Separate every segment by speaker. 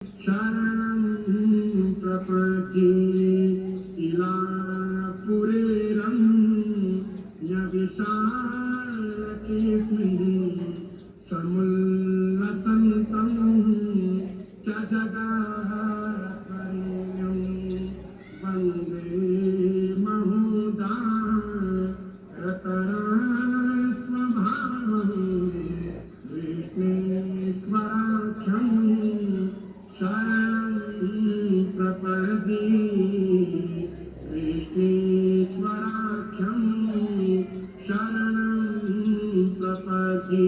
Speaker 1: शरणं प्रपद्ये इलापुरेरं यविशालकेतुः समुल्लसन्तं च जगत्परिणं वन्दे महोदारतरस्वभावं विष्णुश्वराख्यं शरणं प्रपद्ये विष्णुश्वराख्यं शरणं प्रपद्ये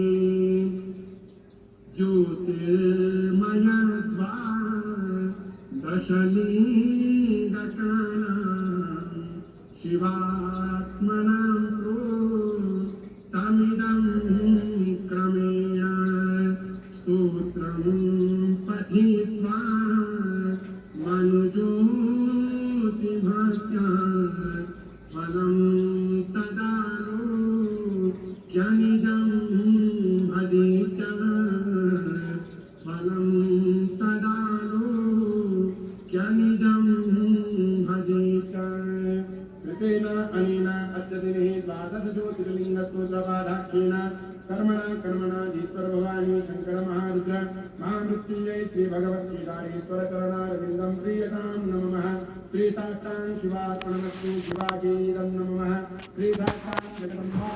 Speaker 1: ज्योतिर्मयद्वादशलिङ्गकानां शिवात्मनां प्रोक्तमिदं क्रमेण स्तोत्रं पठित्वा मनुज्योतिभक्त्या फलं तदालोक्यनिदं भजे च फलं तदालोक्यनिदं भजे च कृतेन अनेन अच्यदिने द्वादशज्योतिर्लिङ्गस्तोत्रपाठाख्येन कर्मणा ईश्वर भवानी शंकर महारुद्र महामृत्युंजय श्री भगवत्केदारेश्वरचरणारविन्दं प्रीयतां नमः श्री साष्टांग शिवार्पणमस्तु शिवाजीदं नमः श्री साष्टांग जगदम्बा